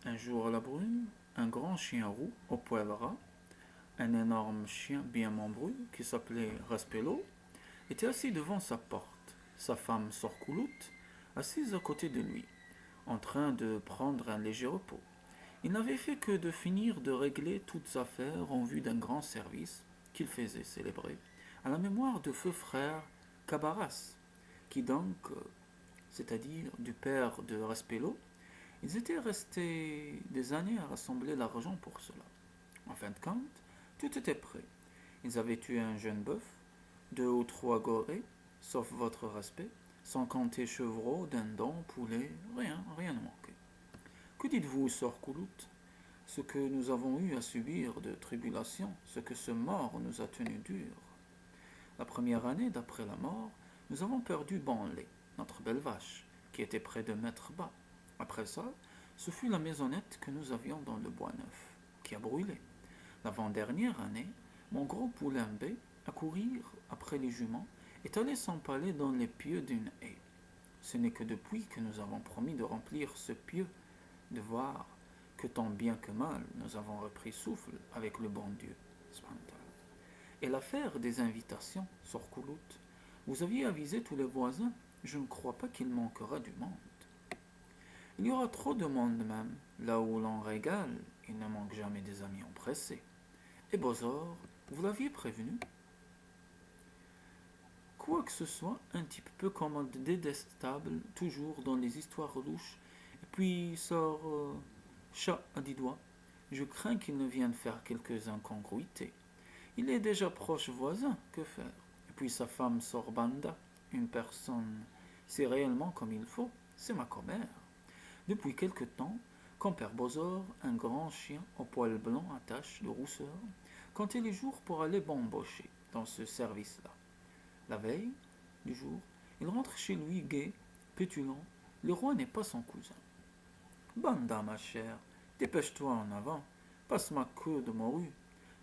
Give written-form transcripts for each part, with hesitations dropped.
Un jour à la brune, un grand chien roux au poil ras, un énorme chien bien membru qui s'appelait Raspello, était assis devant sa porte, sa femme Sorculoute assise à côté de lui, en train de prendre un léger repos. Il n'avait fait que de finir de régler toutes affaires en vue d'un grand service qu'il faisait célébrer à la mémoire de feu frère Cabaras, qui donc, c'est-à-dire du père de Raspello, ils étaient restés des années à rassembler l'argent pour cela. En fin de compte, tout était prêt. Ils avaient tué un jeune bœuf, deux ou trois gorées, sauf votre respect, sans compter chevreaux, dindons, poulets, rien ne manquait. Que dites-vous, sœur Couloute? Ce que nous avons eu à subir de tribulations, ce que ce mort nous a tenu dur. La première année d'après la mort, nous avons perdu Banlé, notre belle vache, qui était près de mettre bas. Après ça, ce fut la maisonnette que nous avions dans le bois neuf, qui a brûlé. L'avant-dernière année, mon gros poulain B, à courir après les juments, est allé s'empaler dans les pieux d'une haie. Ce n'est que depuis que nous avons promis de remplir ce pieu, de voir que tant bien que mal nous avons repris souffle avec le bon Dieu. Et l'affaire des invitations, sort Couloute. Vous aviez avisé tous les voisins, je ne crois pas qu'il manquera du monde. Il y aura trop de monde même, là où l'on régale, il ne manque jamais des amis empressés. Et Bozor, vous l'aviez prévenu? Quoi que ce soit, un type peu commode, détestable, toujours dans les histoires louches, et puis sort chat à 10 doigts. Je crains qu'il ne vienne faire quelques incongruités. Il est déjà proche voisin, que faire? Et puis sa femme sort Banda, une personne, c'est réellement comme il faut, c'est ma commère. Depuis quelque temps, compère Bozor, un grand chien au poil blanc à taches de rousseur, comptait les jours pour aller bambocher dans ce service-là. La veille du jour, il rentre chez lui gai, pétulant. Le roi n'est pas son cousin. Banda, ma chère, dépêche-toi en avant, passe ma queue de morue.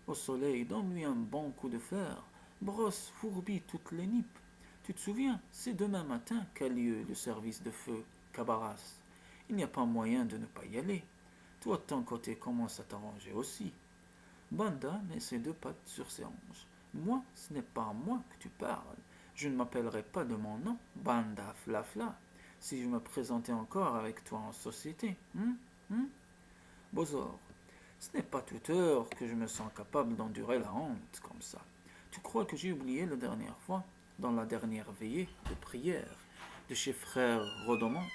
Au soleil, donne-lui un bon coup de fer, brosse, fourbit toutes les nippes. Tu te souviens, c'est demain matin qu'a lieu le service de feu Cabaras. Il n'y a pas moyen de ne pas y aller. Toi, de ton côté, commence à t'arranger aussi. Banda met ses deux pattes sur ses hanches. Moi, ce n'est pas à moi que tu parles. Je ne m'appellerai pas de mon nom, Banda Flafla, si je me présentais encore avec toi en société. Bozor, ce n'est pas toute heure que je me sens capable d'endurer la honte comme ça. Tu crois que j'ai oublié la dernière fois, dans la dernière veillée de prière de chez frère Rodomont,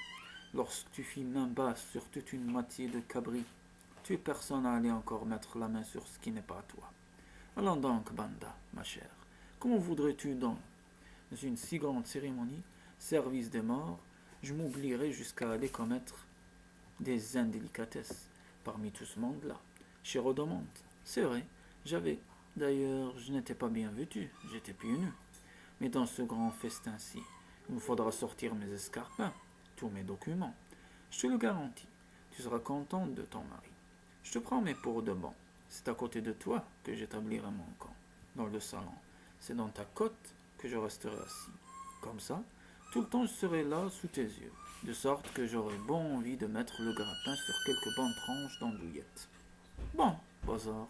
lorsque tu fis main basse sur toute une moitié de cabri, tu es personne à aller encore mettre la main sur ce qui n'est pas à toi. Allons donc, Banda, ma chère, comment voudrais-tu donc, dans une si grande cérémonie, service des morts, je m'oublierais jusqu'à aller commettre des indélicatesses parmi tout ce monde-là, chez Rodomante. C'est vrai, j'avais. D'ailleurs, je n'étais pas bien vêtu, j'étais pieds nus. Mais dans ce grand festin-ci, il me faudra sortir mes escarpins, tous mes documents. Je te le garantis, tu seras contente de ton mari. Je te promets pour de bon. C'est à côté de toi que j'établirai mon camp, dans le salon. C'est dans ta côte que je resterai assis. Comme ça, tout le temps je serai là sous tes yeux, de sorte que j'aurai bon envie de mettre le grappin sur quelques bonnes tranches d'andouillettes. Bon, Bozor,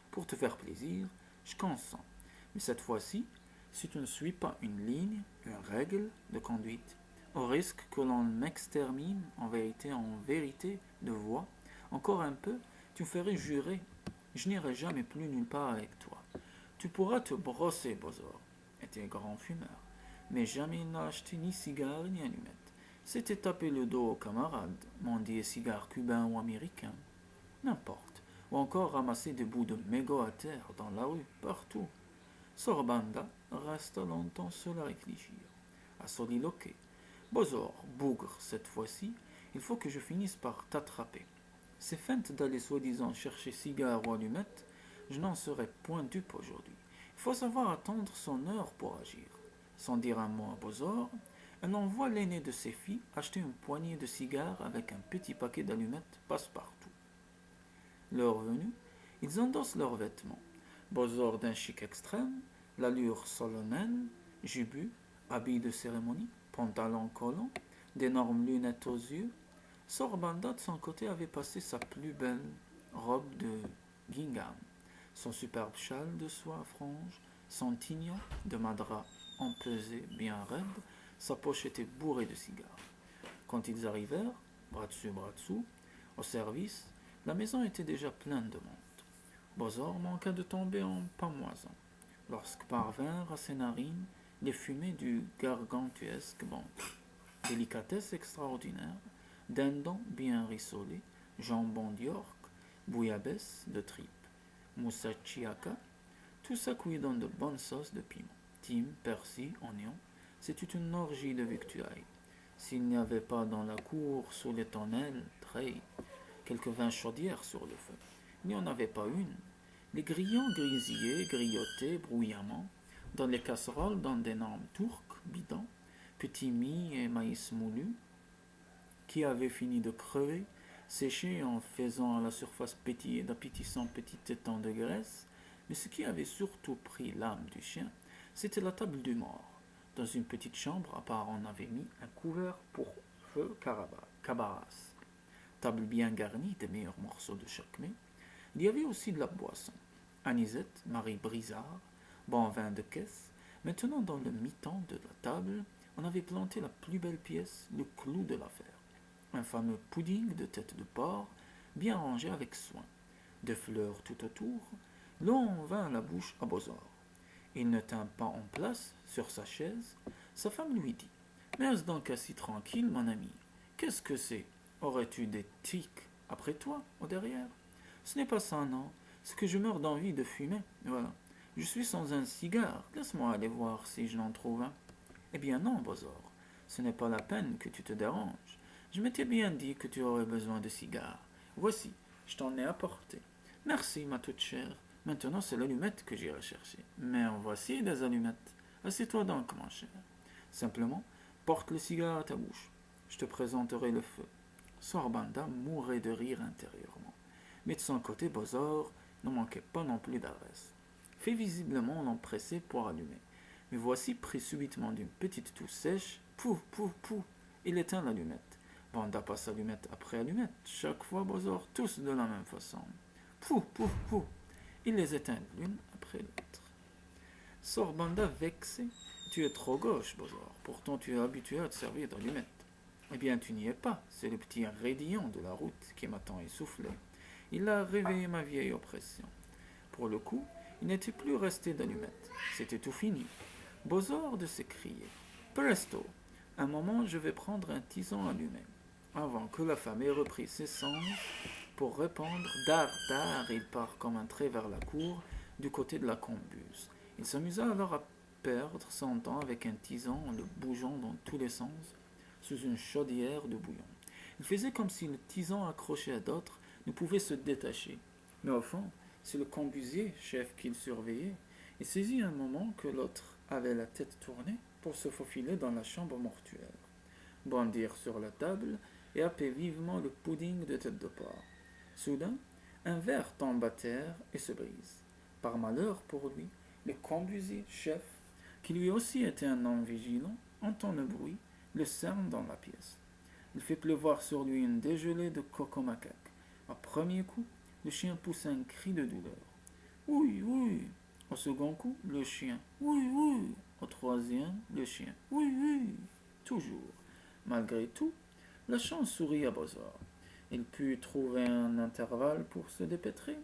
pour te faire plaisir, je consens. Mais cette fois-ci, si tu ne suis pas une ligne, une règle de conduite, au risque que l'on m'extermine en vérité de voix, encore un peu, tu me ferais jurer. Je n'irai jamais plus nulle part avec toi. Tu pourras te brosser, Bozor, était grand fumeur, mais jamais il n'a acheté ni cigare ni allumette. C'était taper le dos aux camarades, mendier cigares cubains ou américains, n'importe, ou encore ramasser des bouts de mégots à terre dans la rue, partout. Sorbanda resta longtemps seul à réfléchir, à soliloquer. Bozor, bougre, cette fois-ci, il faut que je finisse par t'attraper. Ces feintes d'aller soi-disant chercher cigares ou allumettes, je n'en serai point dupe aujourd'hui. Il faut savoir attendre son heure pour agir. Sans dire un mot à Bozor, elle envoie l'aîné de ses filles acheter une poignée de cigares avec un petit paquet d'allumettes passe-partout. L'heure venue, ils endossent leurs vêtements. Bozor d'un chic extrême, l'allure solennelle, jubut, habit de cérémonie, pantalon collant, d'énormes lunettes aux yeux, Sorbanda, de son côté, avait passé sa plus belle robe de gingham, son superbe châle de soie à franges, son tignon de madras empesé bien raide, sa poche était bourrée de cigares. Quand ils arrivèrent, bras dessous, au service, la maison était déjà pleine de monde. Bozor manqua de tomber en pamoison, lorsque parvinrent à ses narines les fumées du gargantuesque banquet. Délicatesse extraordinaire, dindon bien rissolé, jambon d'York, bouillabaisse de tripe, moussachioca, tout ça cuit dans de bonnes sauces de piment, thym, persil, oignon. C'était une orgie de victuailles. S'il n'y avait pas dans la cour, sous les tonnelles, treilles, quelques 20 chaudières sur le feu, il n'y en avait pas une. Les grillons grisillaient, grillotaient bruyamment, dans les casseroles, dans d'énormes tourques, bidons, petits mie et maïs moulu, qui avaient fini de crever, séchés en faisant à la surface pétiller d'appétissants petits tétons de graisse. Mais ce qui avait surtout pris l'âme du chien, c'était la table du mort. Dans une petite chambre, à part, on avait mis un couvert pour feu cabaras. Table bien garnie des meilleurs morceaux de chaque mets. Il y avait aussi de la boisson. Anisette, Marie Brizard, bon vin de caisse. Maintenant, dans le mi-temps de la table, on avait planté la plus belle pièce, le clou de l'affaire. Un fameux pudding de tête de porc, bien rangé avec soin. Des fleurs tout autour, l'on vint à la bouche à Bozor. Il ne tint pas en place, sur sa chaise. Sa femme lui dit: Mais est-ce donc assis tranquille, mon ami? Qu'est-ce que c'est? Aurais-tu des tics après toi, au derrière? Ce n'est pas ça, non. C'est que je meurs d'envie de fumer. Voilà. Je suis sans un cigare. Laisse-moi aller voir si je n'en trouve un. Eh bien non, Bozor. Ce n'est pas la peine que tu te déranges. Je m'étais bien dit que tu aurais besoin de cigares. Voici, je t'en ai apporté. Merci, ma toute chère. Maintenant, c'est l'allumette que j'irai chercher. Mais en voici des allumettes. Assieds-toi donc, mon cher. Simplement, porte le cigare à ta bouche. Je te présenterai le feu. Sorbanda mourait de rire intérieurement. Mais de son côté, Bozor ne manquait pas non plus d'adresse. Fait visiblement l'empresser pour allumer. Mais voici, pris subitement d'une petite toux sèche, pouf, pouf, pouf, il éteint l'allumette. Banda passe allumette après allumette. Chaque fois, Bozor tous de la même façon. Pouf, pouf, pouf. Il les éteint l'une après l'autre. Sorbanda vexé. Tu es trop gauche, Bozor. Pourtant, tu es habitué à te servir d'allumette. Eh bien, tu n'y es pas. C'est le petit raidillon de la route qui m'a tant essoufflé. Il a réveillé ma vieille oppression. Pour le coup, il n'était plus resté d'allumettes. C'était tout fini. Bozor de s'écrier: Presto! Un moment, je vais prendre un tison allumé. Avant que la femme ait repris ses sens pour répondre, dard, il part comme un trait vers la cour, du côté de la combuse. Il s'amusa alors à perdre son temps avec un tison en le bougeant dans tous les sens, sous une chaudière de bouillon. Il faisait comme si le tison accroché à d'autres ne pouvait se détacher. Mais au fond, c'est le combusier, chef, qu'il surveillait. Il saisit un moment que l'autre avait la tête tournée pour se faufiler dans la chambre mortuaire, bondir sur la table et happer vivement le pudding de tête de porc. Soudain, un verre tombe à terre et se brise. Par malheur pour lui, le combusier, chef, qui lui aussi était un homme vigilant, entend le bruit, le cerne dans la pièce. Il fait pleuvoir sur lui une dégelée de coco-macaque. Au premier coup, le chien pousse un cri de douleur. Oui, oui. Au second coup, le chien. Oui, oui. Au troisième, le chien. Oui, oui. Toujours. Malgré tout, la chance sourit à Bozor. Il put trouver un intervalle pour se dépêtrer.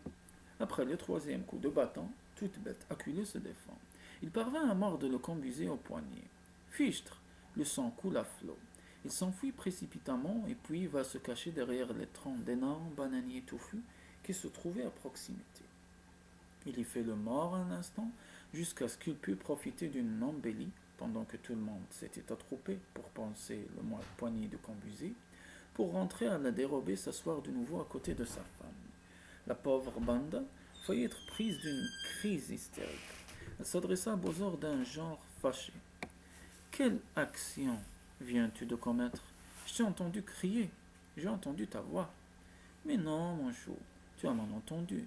Après le troisième coup de bâton, toute bête acculée se défend. Il parvint à mordre le combusier au poignet. Fichtre, le sang coule à flot. Il s'enfuit précipitamment et puis va se cacher derrière les troncs d'énormes bananiers touffus qui se trouvaient à proximité. Il y fait le mort un instant, jusqu'à ce qu'il pût profiter d'une embellie, pendant que tout le monde s'était attroupé pour penser le poignet de combusier, pour rentrer à la dérobée s'asseoir de nouveau à côté de sa femme. La pauvre Banda faillit être prise d'une crise hystérique. Elle s'adressa à Bozor d'un genre fâché. Quelle action viens-tu de commettre? Je t'ai entendu crier, j'ai entendu ta voix. Mais non, mon chou, tu as mal entendu.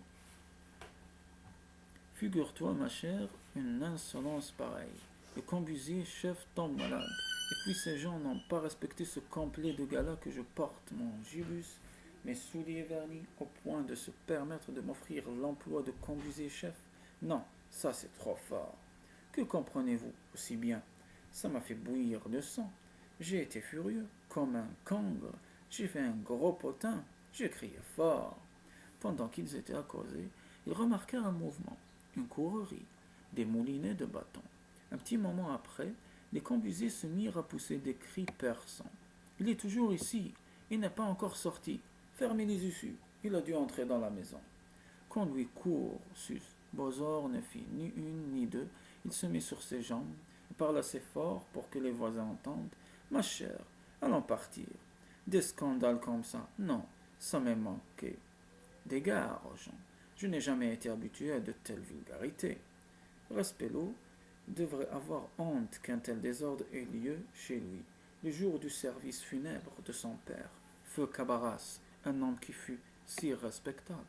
Figure-toi, ma chère, une insolence pareille. Le combusier chef tombe malade. Et puis ces gens n'ont pas respecté ce complet de gala que je porte, mon gibus, mes souliers vernis, au point de se permettre de m'offrir l'emploi de conduisez-chef. Non, ça c'est trop fort. Que comprenez-vous aussi bien? Ça m'a fait bouillir le sang. J'ai été furieux, comme un cangre. J'ai fait un gros potin. J'ai crié fort. Pendant qu'ils étaient à causer, ils remarquèrent un mouvement, une courrerie, des moulinets de bâtons. Un petit moment après, les conduisés se mirent à pousser des cris perçants. Il est toujours ici. Il n'est pas encore sorti. Fermez les issues. Il a dû entrer dans la maison. Conduit court, sus. Bozor ne fit ni une ni deux. Il se mit sur ses jambes et parle assez fort pour que les voisins entendent. Ma chère, allons partir. Des scandales comme ça, non, ça m'est manqué. D'égard aux gens. Je n'ai jamais été habitué à de telles vulgarités. Respello devrait avoir honte qu'un tel désordre ait lieu chez lui, le jour du service funèbre de son père, feu Cabaras, un homme qui fut si respectable.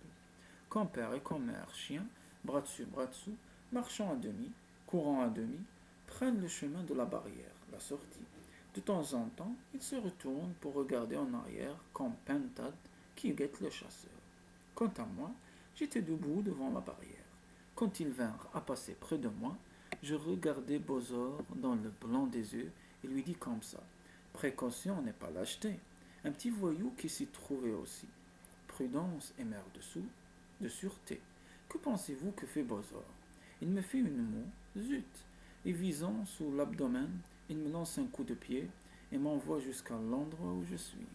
Compère et commère, chien, bras dessus, bras dessous, marchant à demi, courant à demi, prennent le chemin de la barrière, la sortie. De temps en temps, ils se retournent pour regarder en arrière comme Pentad qui guette le chasseur. Quant à moi, j'étais debout devant la barrière. Quand ils vinrent à passer près de moi, je regardai Bozor dans le blanc des yeux et lui dis comme ça. Précaution n'est pas lâcheté. Un petit voyou qui s'y trouvait aussi. Prudence et mère de sûreté. Que pensez-vous que fait Bozor? Il me fait une moue, zut, et visant sous l'abdomen, il me lance un coup de pied et m'envoie jusqu'à l'endroit où je suis.